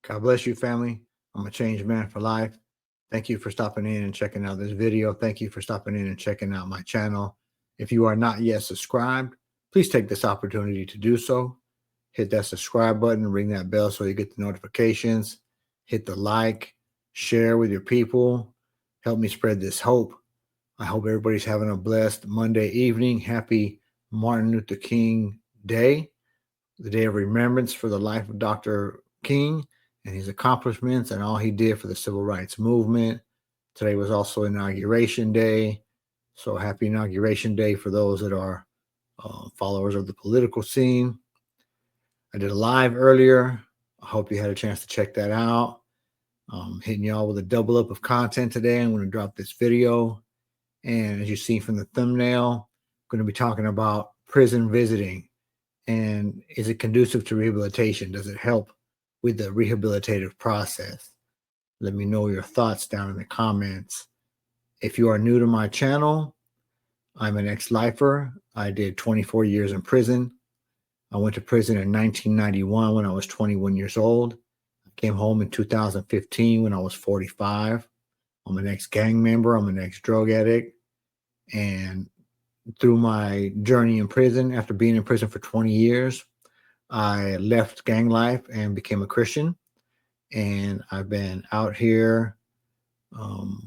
God bless you, family. I'm a changed man for life. Thank you for stopping in and checking out this video. Thank you for stopping in and checking out my channel. If you are not yet subscribed, please take this opportunity to do so. Hit that subscribe button, ring that bell so you get the notifications. Hit the like, share with your people. Help me spread this hope. I hope everybody's having a blessed Monday evening. Happy Martin Luther King Day, the day of remembrance for the life of Dr. King and his accomplishments and all he did for the civil rights movement. Today was also Inauguration Day. So happy Inauguration Day for those that are followers of the political scene. I did a live earlier. I hope you had a chance to check that out. Hitting y'all with a double up of content today. I'm going to drop this video. And as you see from the thumbnail, I'm going to be talking about prison visiting. And is it conducive to rehabilitation? Does it help with the rehabilitative process? Let me know your thoughts down in the comments. If you are new to my channel, I'm an ex-lifer. I did 24 years in prison. I went to prison in 1991 when I was 21 years old. I came home in 2015 when I was 45. I'm an ex-gang member. I'm an ex-drug addict. And through my journey in prison, after being in prison for 20 years, I left gang life and became a Christian. And I've been out here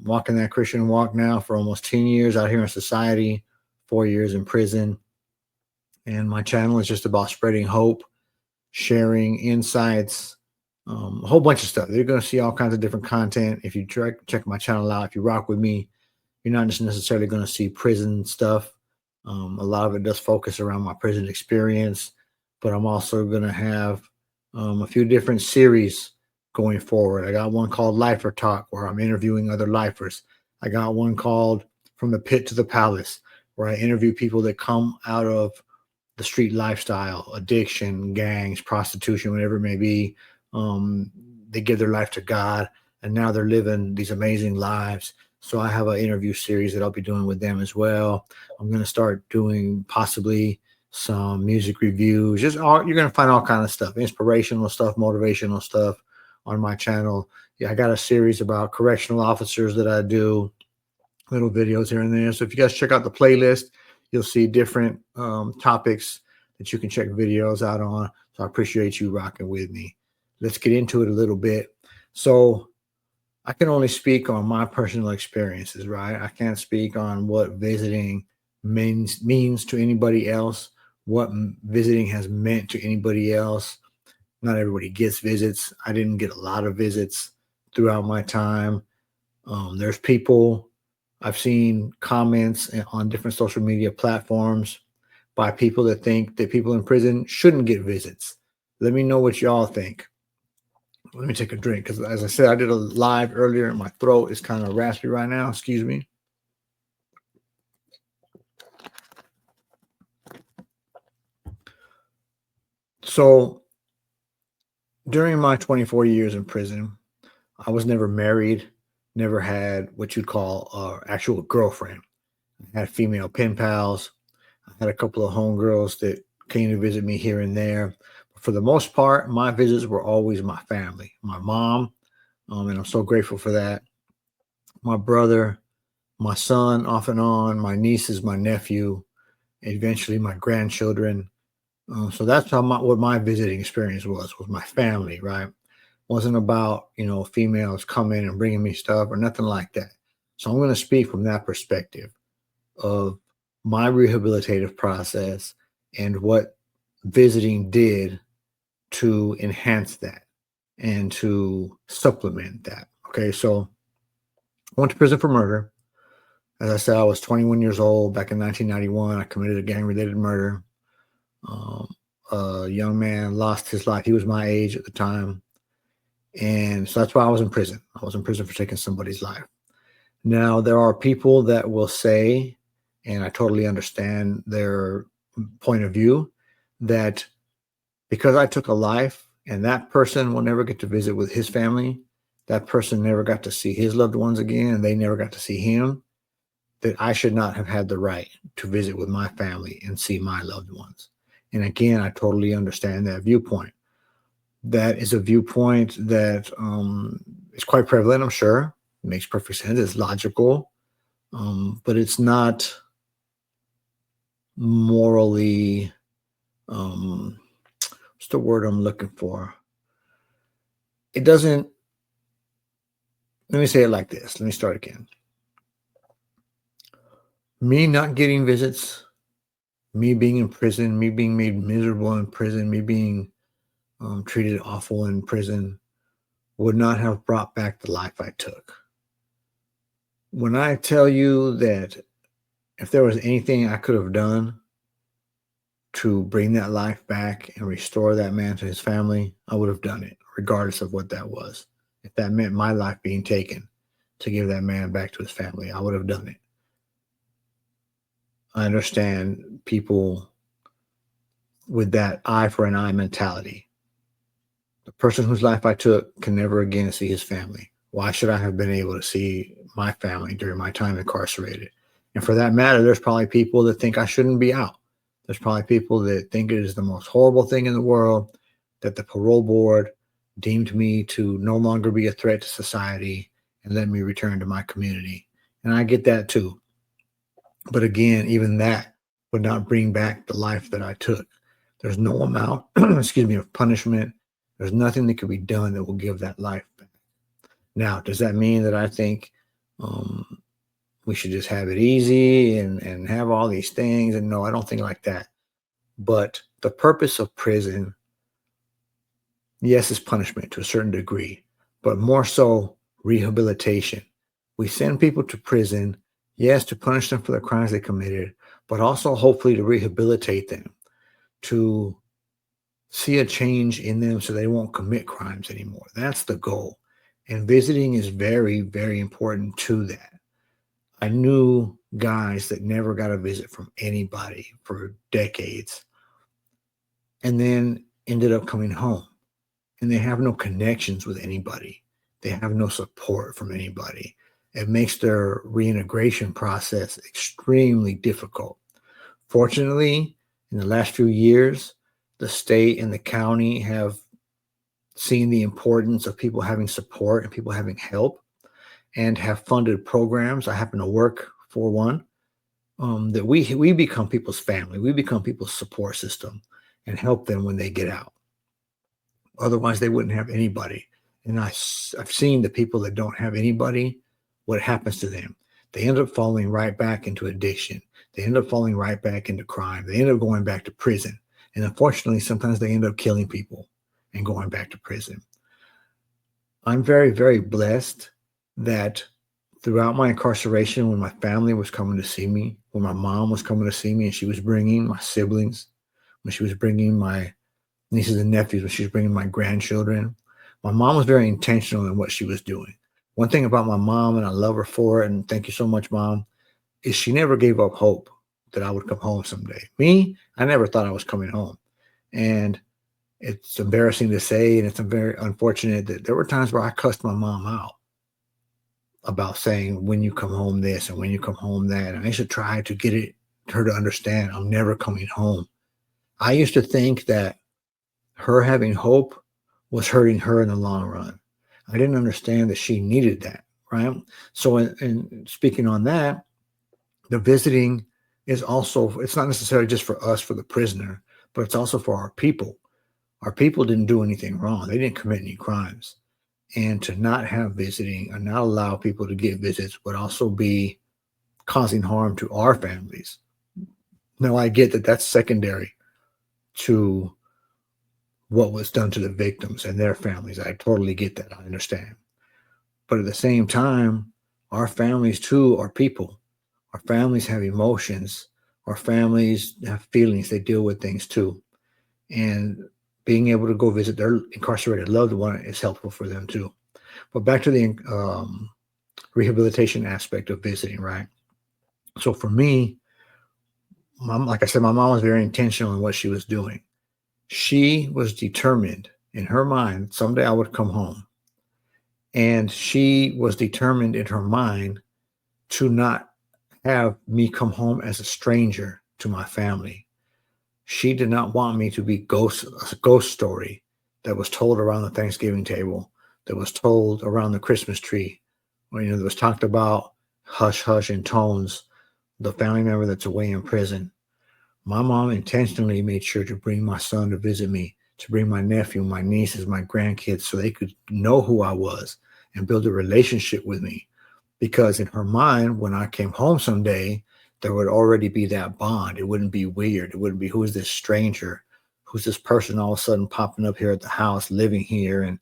walking that Christian walk now for almost 10 years out here in society, 4 years in prison. And my channel is just about spreading hope, sharing insights, a whole bunch of stuff. You're going to see all kinds of different content. If you check my channel out, if you rock with me, you're not just necessarily going to see prison stuff. A lot of it does focus around my prison experience, but I'm also going to have a few different series going forward. I got one called Lifer Talk, where I'm interviewing other lifers. I got one called From the Pit to the Palace, where I interview people that come out of the street lifestyle, addiction, gangs, prostitution, whatever it may be. They give their life to God, and now they're living these amazing lives. So I have an interview series that I'll be doing with them as well. I'm going to start doing possibly some music reviews. You're going to find all kinds of stuff, inspirational stuff, motivational stuff on my channel. Yeah, I got a series about correctional officers that I do, little videos here and there. So if you guys check out the playlist, you'll see different topics that you can check videos out on. So I appreciate you rocking with me. Let's get into it a little bit. So I can only speak on my personal experiences, right? I can't speak on what visiting means to anybody else, what visiting has meant to anybody else. Not everybody gets visits. I didn't get a lot of visits throughout my time. There's people, I've seen comments on different social media platforms by people that think that people in prison shouldn't get visits. Let me know what y'all think. Let me take a drink because, as I said, I did a live earlier and my throat is kind of raspy right now. Excuse me. So during my 24 years in prison, I was never married, never had what you'd call an actual girlfriend. I had female pen pals. I had a couple of homegirls that came to visit me here and there. But for the most part, my visits were always my family, my mom, and I'm so grateful for that. My brother, my son, off and on, my nieces, my nephew, eventually my grandchildren. So that's what my visiting experience was my family, right? Wasn't about, females coming and bringing me stuff or nothing like that. So I'm going to speak from that perspective of my rehabilitative process and what visiting did to enhance that and to supplement that. Okay, so I went to prison for murder. As I said, I was 21 years old back in 1991. I committed a gang-related murder. A young man lost his life. He was my age at the time. And so that's why I was in prison. I was in prison for taking somebody's life. Now, there are people that will say, and I totally understand their point of view, that because I took a life and that person will never get to visit with his family, that person never got to see his loved ones again, and they never got to see him, that I should not have had the right to visit with my family and see my loved ones. And again, I totally understand that viewpoint. That is a viewpoint that is quite prevalent, I'm sure. It makes perfect sense. It's logical, but it's not morally, um, what's the word I'm looking for? It doesn't, let me say it like this. Let me start again. Me not getting visits, me being in prison, me being made miserable in prison, me being treated awful in prison would not have brought back the life I took. When I tell you that if there was anything I could have done to bring that life back and restore that man to his family, I would have done it, regardless of what that was. If that meant my life being taken to give that man back to his family, I would have done it. I understand people with that eye for an eye mentality. The person whose life I took can never again see his family. Why should I have been able to see my family during my time incarcerated? And for that matter, there's probably people that think I shouldn't be out. There's probably people that think it is the most horrible thing in the world that the parole board deemed me to no longer be a threat to society and let me return to my community. And I get that too. But again, even that would not bring back the life that I took. There's no amount, excuse me, of punishment. There's nothing that could be done that will give that life back. Now, does that mean that I think um, we should just have it easy and have all these things? And no, I don't think like that. But the purpose of prison, yes, is punishment to a certain degree, but more so rehabilitation. We send people to prison, yes, to punish them for the crimes they committed, but also hopefully to rehabilitate them, to see a change in them so they won't commit crimes anymore. That's the goal. And visiting is very, very important to that. I knew guys that never got a visit from anybody for decades and then ended up coming home, and they have no connections with anybody. They have no support from anybody. It makes their reintegration process extremely difficult. Fortunately, in the last few years, the state and the county have seen the importance of people having support and people having help and have funded programs. I happen to work for one that we become people's family. We become people's support system and help them when they get out. Otherwise, they wouldn't have anybody. And I've seen the people that don't have anybody, what happens to them. They end up falling right back into addiction. They end up falling right back into crime. They end up going back to prison. And unfortunately, sometimes they end up killing people and going back to prison. I'm very, very blessed that throughout my incarceration, when my family was coming to see me, when my mom was coming to see me and she was bringing my siblings, when she was bringing my nieces and nephews, when she was bringing my grandchildren, my mom was very intentional in what she was doing. One thing about my mom, and I love her for it, and thank you so much, Mom, is she never gave up hope that I would come home someday. Me, I never thought I was coming home. And it's embarrassing to say, and it's very unfortunate that there were times where I cussed my mom out about saying, when you come home this and when you come home that. And I should try to get her to understand I'm never coming home. I used to think that her having hope was hurting her in the long run. I didn't understand that she needed that, right? So, in speaking on that, the visiting is also, it's not necessarily just for us, for the prisoner, but it's also for our people. Our people didn't do anything wrong. They didn't commit any crimes. And to not have visiting or not allow people to get visits would also be causing harm to our families. Now, I get that that's secondary to what was done to the victims and their families. I totally get that. I understand. But at the same time, our families too are people. Our families have emotions. Our families have feelings. They deal with things too. And being able to go visit their incarcerated loved one is helpful for them too. But back to the rehabilitation aspect of visiting, right? So for me, like I said, my mom was very intentional in what she was doing. She was determined in her mind, someday I would come home. And she was determined in her mind to not have me come home as a stranger to my family. She did not want me to be a ghost story that was told around the Thanksgiving table, that was told around the Christmas tree, or, that was talked about hush hush in tones, the family member that's away in prison. My mom intentionally made sure to bring my son to visit me, to bring my nephew, my nieces, my grandkids, so they could know who I was and build a relationship with me. Because in her mind, when I came home someday, there would already be that bond. It wouldn't be weird. It wouldn't be, who is this stranger? Who's this person all of a sudden popping up here at the house, living here, and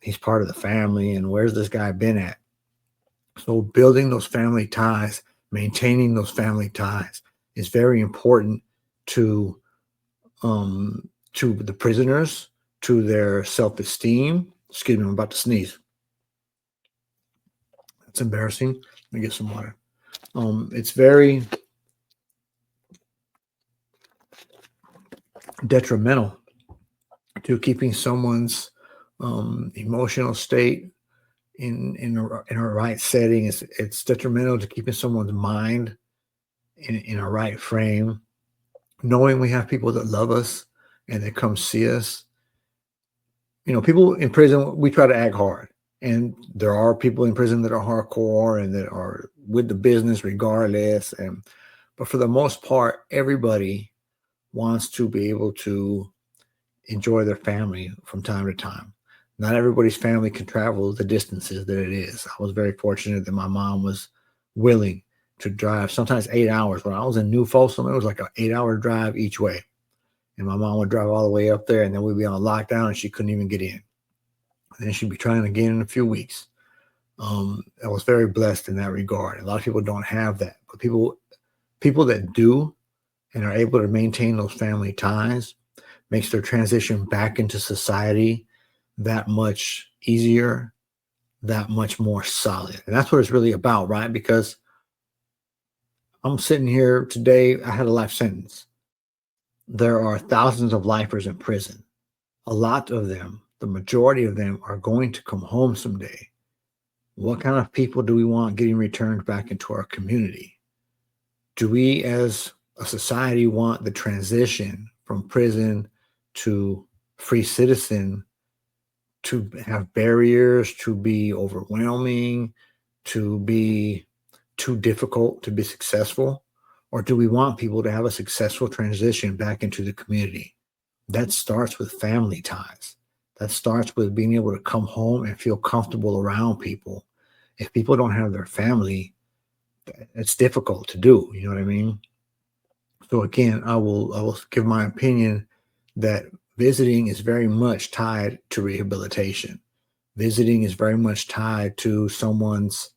he's part of the family, and where's this guy been at? So building those family ties, maintaining those family ties is very important to the prisoners, to their self-esteem. Excuse me, I'm about to sneeze. That's embarrassing. Let me get some water. It's very detrimental to keeping someone's emotional state in a right setting. It's detrimental to keeping someone's mind in a right frame. Knowing we have people that love us and that come see us. People in prison, we try to act hard. And there are people in prison that are hardcore and that are with the business regardless. But for the most part, everybody wants to be able to enjoy their family from time to time. Not everybody's family can travel the distances that it is. I was very fortunate that my mom was willing to drive sometimes 8 hours. When I was in New Folsom, it was like an 8-hour drive each way. And my mom would drive all the way up there, and then we'd be on lockdown and she couldn't even get in. And then she'd be trying again in a few weeks. I was very blessed in that regard. A lot of people don't have that, but people that do and are able to maintain those family ties makes their transition back into society that much easier, that much more solid. And that's what it's really about, right? Because I'm sitting here today, I had a life sentence. There are thousands of lifers in prison. A lot of them, the majority of them, are going to come home someday. What kind of people do we want getting returned back into our community? Do we as a society want the transition from prison to free citizen to have barriers, to be overwhelming, to be too difficult to be successful? Or do we want people to have a successful transition back into the community? That starts with family ties. That starts with being able to come home and feel comfortable around people. If people don't have their family, it's difficult to do. You know what I mean? So again, I will give my opinion that visiting is very much tied to rehabilitation. Visiting is very much tied to someone's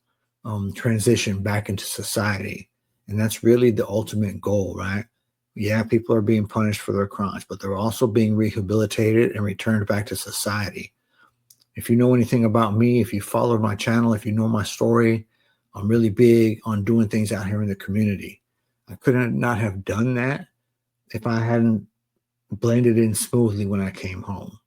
transition back into society. And that's really the ultimate goal, right? Yeah, people are being punished for their crimes, but they're also being rehabilitated and returned back to society. If you know anything about me, if you follow my channel, if you know my story, I'm really big on doing things out here in the community. I couldn't not have done that if I hadn't blended in smoothly when I came home.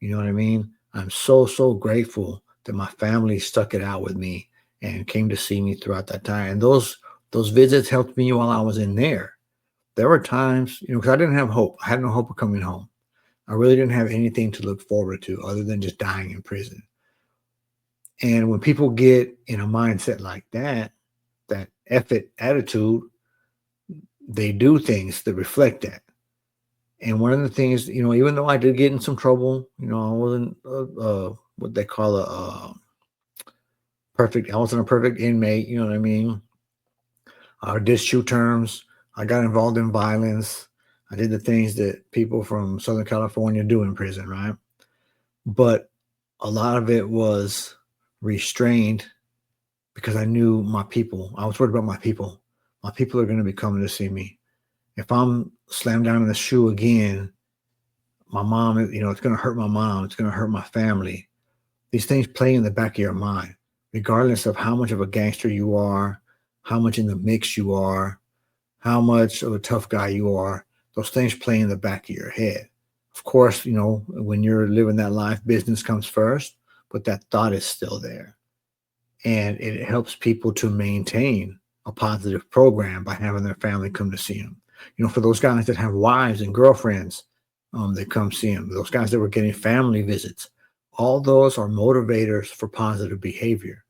You know what I mean? I'm so grateful that my family stuck it out with me and came to see me throughout that time. And those visits helped me while I was in there. There were times, because I didn't have hope. I had no hope of coming home. I really didn't have anything to look forward to other than just dying in prison. And when people get in a mindset like that, that effort attitude, they do things that reflect that. And one of the things, even though I did get in some trouble, I wasn't what they call I wasn't a perfect inmate. You know what I mean? I did shoot terms. I got involved in violence. I did the things that people from Southern California do in prison, right? But a lot of it was restrained because I knew my people. I was worried about my people. My people are going to be coming to see me. If I'm slammed down in the shoe again, my mom, it's going to hurt my mom. It's going to hurt my family. These things play in the back of your mind, regardless of how much of a gangster you are, how much in the mix you are, how much of a tough guy you are. Those things play in the back of your head. Of course, when you're living that life, business comes first, but that thought is still there. And it helps people to maintain a positive program by having their family come to see them. For those guys that have wives and girlfriends, that come see him, those guys that were getting family visits. All those are motivators for positive behavior.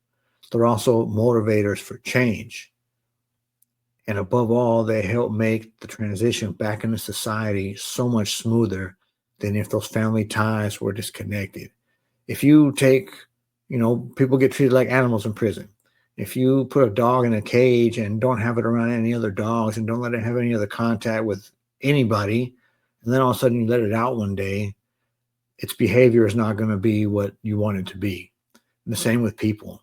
They're also motivators for change. And above all, they help make the transition back into society so much smoother than if those family ties were disconnected. If you take, people get treated like animals in prison. If you put a dog in a cage and don't have it around any other dogs and don't let it have any other contact with anybody, and then all of a sudden you let it out one day, its behavior is not going to be what you want it to be. And the same with people.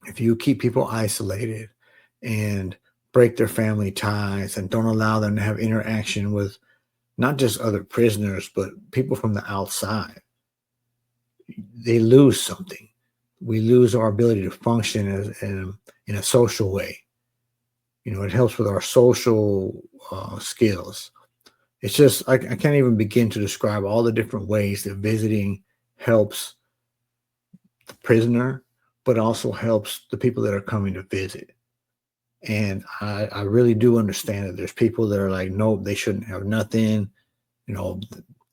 If you keep people isolated and break their family ties and don't allow them to have interaction with not just other prisoners, but people from the outside, they lose something. We lose our ability to function in a social way. It helps with our social skills. It's just, I can't even begin to describe all the different ways that visiting helps the prisoner, but also helps the people that are coming to visit. And I really do understand that there's people that are like, nope, they shouldn't have nothing. You know,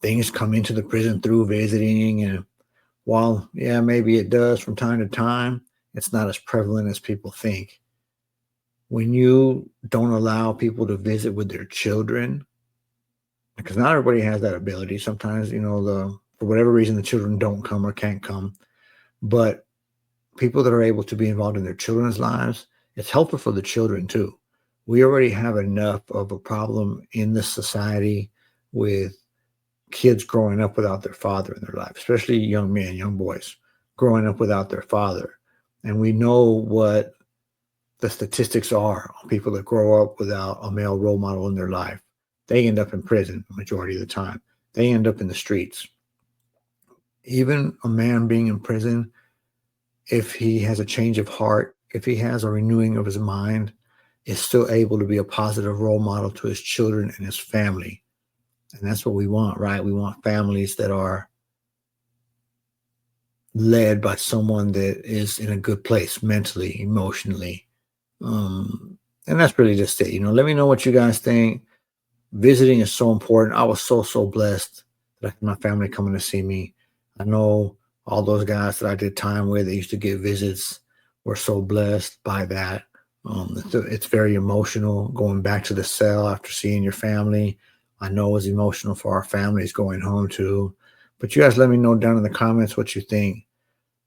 things come into the prison through visiting. And while, yeah, maybe it does from time to time, it's not as prevalent as people think. When you don't allow people to visit with their children, because not everybody has that ability. Sometimes, for whatever reason, the children don't come or can't come. But people that are able to be involved in their children's lives, it's helpful for the children too. We already have enough of a problem in this society with kids growing up without their father in their life, especially young men, young boys growing up without their father. And we know what the statistics are on people that grow up without a male role model in their life. They end up in prison the majority of the time. They end up in the streets. Even a man being in prison, if he has a change of heart, if he has a renewing of his mind, is still able to be a positive role model to his children and his family. And that's what we want, right? We want families that are led by someone that is in a good place mentally, emotionally. And that's really just it. Let me know what you guys think. Visiting is so important. I was so blessed that I had my family coming to see me. I know all those guys that I did time with that used to get visits were so blessed by that. It's very emotional going back to the cell after seeing your family. I know it was emotional for our families going home too. But you guys let me know down in the comments what you think.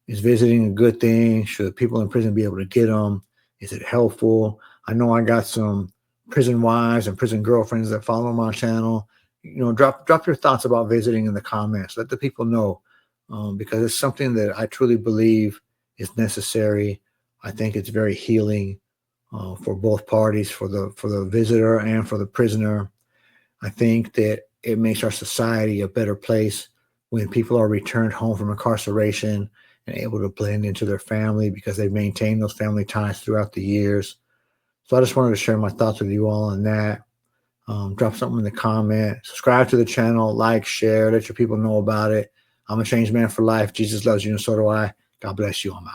Is visiting a good thing? Should people in prison be able to get them? Is it helpful? I know I got some prison wives and prison girlfriends that follow my channel. Drop your thoughts about visiting in the comments. Let the people know, because it's something that I truly believe is necessary. I think it's very healing for both parties, for the visitor and for the prisoner. I think that it makes our society a better place when people are returned home from incarceration and able to blend into their family because they've maintained those family ties throughout the years. So I just wanted to share my thoughts with you all on that. Drop something in the comment, subscribe to the channel, like, share, let your people know about it. I'm a changed man for life. Jesus loves you and so do I. God bless you. I'm out.